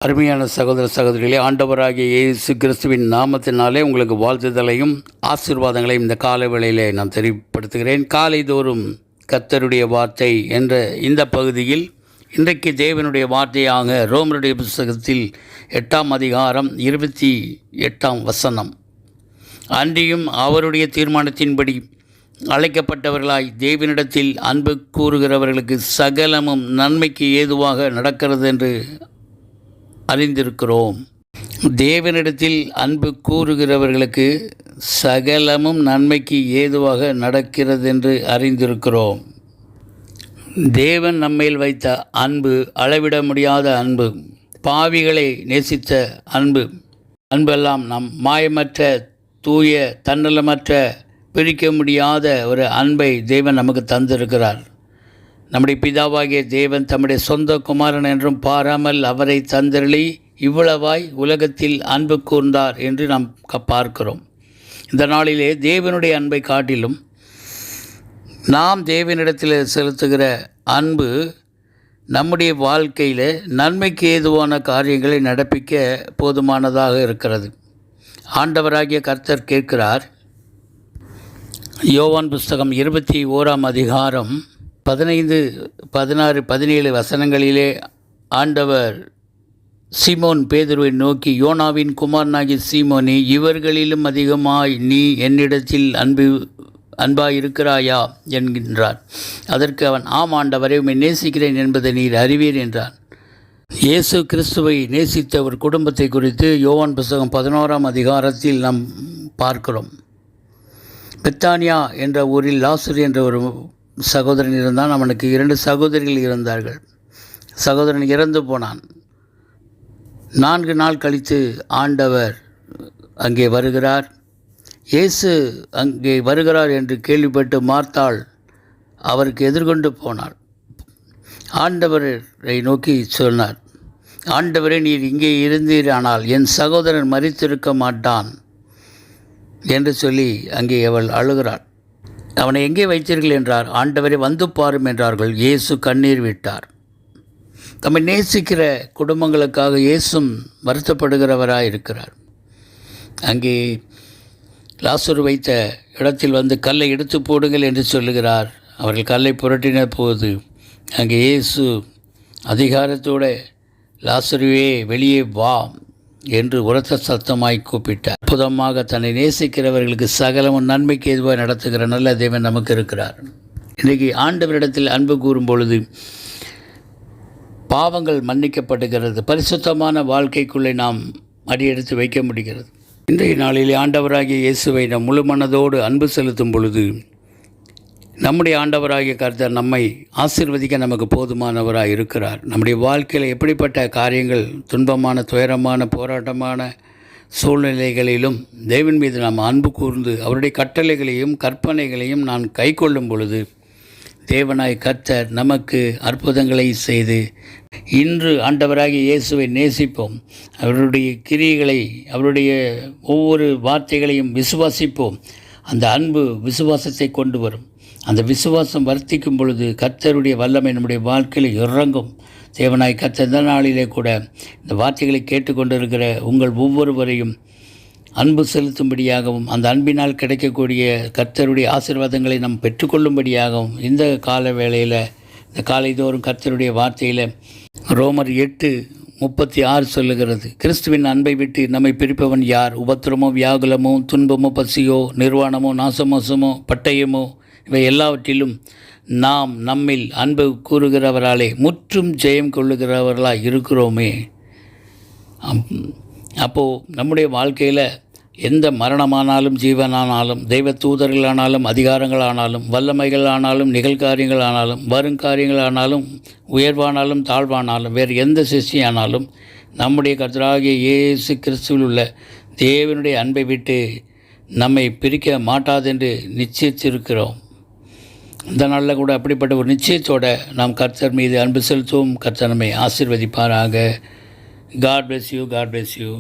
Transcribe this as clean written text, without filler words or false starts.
அருமையான சகோதர சகோதரிகளே, ஆண்டவராகிய இயேசு கிறிஸ்துவின் நாமத்தினாலே உங்களுக்கு வாழ்த்துதலையும் ஆசீர்வாதங்களையும் இந்த காலை வேளையிலே நான் தெரியப்படுத்துகிறேன். காலைதோறும் கர்த்தருடைய வார்த்தை என்ற இந்த பகுதியில் இன்றைக்கு தேவனுடைய வார்த்தையாக ரோமருடைய புத்தகத்தில் 8ஆம் அதிகாரம் 28ஆம் வசனம். அன்றியும் அவருடைய தீர்மானத்தின்படி அழைக்கப்பட்டவர்களாய் தேவனிடத்தில் அன்பு கூறுகிறவர்களுக்கு சகலமும் நன்மைக்கு ஏதுவாக நடக்கிறது என்று அறிந்திருக்கிறோம். தேவனிடத்தில் அன்பு கூறுகிறவர்களுக்கு சகலமும் நன்மைக்கு ஏதுவாக நடக்கிறது என்று அறிந்திருக்கிறோம். தேவன் நம்மேல் வைத்த அன்பு அளவிட முடியாத அன்பு, பாவிகளை நேசித்த அன்பு. அன்பெல்லாம் நம் மாயமற்ற, தூய, தன்னலமற்ற, பிரிக்க முடியாத ஒரு அன்பை தேவன் நமக்கு தந்திருக்கிறார். நம்முடைய பிதாவாகிய தேவன் தம்முடைய சொந்த குமாரன் என்றும் பாராமல் அவரை தந்தருளி இவ்வளவாய் உலகத்தில் அன்பு கூர்ந்தார் என்று நாம் பார்க்கிறோம். இந்த நாளிலே தேவனுடைய அன்பை காட்டிலும் நாம் தேவனிடத்தில் செலுத்துகிற அன்பு நம்முடைய வாழ்க்கையில் நன்மைக்கு ஏதுவான காரியங்களை நடப்பிக்க போதுமானதாக இருக்கிறது. ஆண்டவராகிய கர்த்தர் கேட்கிறார். யோவான் புஸ்தகம் 21ஆம் அதிகாரம் 15, 16, 17 வசனங்களிலே ஆண்டவர் சீமோன் பேதுருவை நோக்கி, யோனாவின் குமாரனாகிய சீமோனே, இவர்களிலும் அதிகமாய் நீ என்னிடத்தில் அன்பாயிருக்கிறாயா என்கின்றார். அதற்கு அவன், ஆம் ஆண்டவரே, உம்மை நேசிக்கிறேன் என்பதை நீர் அறிவீர் என்றான். இயேசு கிறிஸ்துவை நேசித்த ஒரு குடும்பத்தை குறித்து யோவான் புஸ்தகம் 11ஆம் அதிகாரத்தில் நாம் பார்க்கிறோம். பெத்தானியா என்ற ஊரில் லாசரு என்ற ஒரு சகோதரன் இருந்தான். அவனுக்கு 2 சகோதரிகள் இருந்தார்கள். சகோதரன் இறந்து போனான். 4 நாள் கழித்து ஆண்டவர் அங்கே வருகிறார். இயேசு அங்கே வருகிறார் என்று கேள்விப்பட்டு மார்த்தாள் அவருக்கு எதிர்கொண்டு போனார். ஆண்டவரை நோக்கி சொன்னார், ஆண்டவரே, நீர் இங்கே இருந்தீரானால் என் சகோதரன் மரித்திருக்க மாட்டான் என்று சொல்லி அங்கே அவள் அழுகிறாள். அவனை எங்கே வைத்தீர்கள் என்றார். ஆண்டவரை வந்து பாரும் என்றார்கள். இயேசு கண்ணீர் விட்டார். தம்மை நேசிக்கிற குடும்பங்களுக்காக இயேசும் வருத்தப்படுகிறவராக இருக்கிறார். அங்கே லாசரு வைத்த இடத்தில் வந்து கல்லை எடுத்து போடுங்கள் என்று சொல்லுகிறார். அவர்கள் கல்லை புரட்டின போது அங்கே இயேசு அதிகாரத்தோடு, லாசருவே, வெளியே வா என்று உரத்த சத்தமாய் கூப்பிட்டார். அற்புதமாக தன்னை நேசிக்கிறவர்களுக்கு சகலமும் நன்மைக்கு எதுவாக நடத்துகிற நல்ல தேவன் நமக்கு இருக்கிறார். இன்றைக்கு ஆண்டவரிடத்தில் அன்பு கூறும் பொழுது பாவங்கள் மன்னிக்கப்படுகிறது. பரிசுத்தமான வாழ்க்கைக்குள்ளே நாம் அடியெடுத்து வைக்க முடிகிறது. இன்றைய நாளிலே ஆண்டவராகிய இயேசுவை நாம் முழு மனதோடு அன்பு செலுத்தும் பொழுது நம்முடைய ஆண்டவராகிய கர்த்தர் நம்மை ஆசீர்வதிக்க நமக்கு போதுமானவராக இருக்கிறார். நம்முடைய வாழ்க்கையில் எப்படிப்பட்ட காரியங்கள், துன்பமான, துயரமான, போராட்டமான சூழ்நிலைகளிலும் தேவன் மீது நாம் அன்பு கூர்ந்து அவருடைய கட்டளைகளையும் கற்பனைகளையும் நான் கை கொள்ளும் பொழுது தேவனாய் கர்த்தர் நமக்கு அற்புதங்களை செய்து, இன்று ஆண்டவராகிய இயேசுவை நேசிப்போம், அவருடைய கிரியைகளை, அவருடைய ஒவ்வொரு வார்த்தைகளையும் விசுவாசிப்போம். அந்த அன்பு விசுவாசத்தை கொண்டு வரும். அந்த விசுவாசம் வர்த்திக்கும் பொழுது கர்த்தருடைய வல்லமை நம்முடைய வாழ்க்கையில் இறங்கும். தேவனாய் கர்த்தர் இந்த நாளிலே கூட இந்த வார்த்தைகளை கேட்டுக்கொண்டிருக்கிற உங்கள் ஒவ்வொருவரையும் அன்பு செலுத்தும்படியாகவும் அந்த அன்பினால் கிடைக்கக்கூடிய கர்த்தருடைய ஆசீர்வாதங்களை நாம் பெற்றுக்கொள்ளும்படியாகவும் இந்த கால வேளையில், இந்த காலைதோறும் கர்த்தருடைய வார்த்தையில் ரோமர் 8:36 சொல்லுகிறது, கிறிஸ்துவின் அன்பை விட்டு நம்மை பிரிப்பவன் யார்? உபத்திரமோ, வியாகுலமோ, துன்பமோ, பசியோ, நிர்வாணமோ, நாசமோசமோ, பட்டயமோ, இவை எல்லாவற்றிலும் நாம் நம்மில் அன்பு கூறுகிறவராலே முற்றும் ஜெயம் கொள்ளுகிறவர்களாக இருக்கிறோமே. அப்போது நம்முடைய வாழ்க்கையில் எந்த மரணமானாலும், ஜீவனானாலும், தெய்வ தூதர்களானாலும், அதிகாரங்களானாலும், வல்லமைகளானாலும், நிகழ்காரியங்களானாலும், வருங்காரியங்களானாலும், உயர்வானாலும், தாழ்வானாலும், வேறு எந்த சிருஷ்டியானாலும் நம்முடைய கர்த்தராகிய இயேசு கிறிஸ்துவில் உள்ள தேவனுடைய அன்பை விட்டு நம்மை பிரிக்க மாட்டாதென்று நிச்சயித்திருக்கிறோம். இந்த நாளில் கூட அப்படிப்பட்ட ஒரு நிச்சயத்தோடு நாம் கர்த்தர் மீது அன்பு செலுத்துவோம். கர்த்தர் நம்மை ஆசீர்வதிப்பாராக. God bless you. God bless you.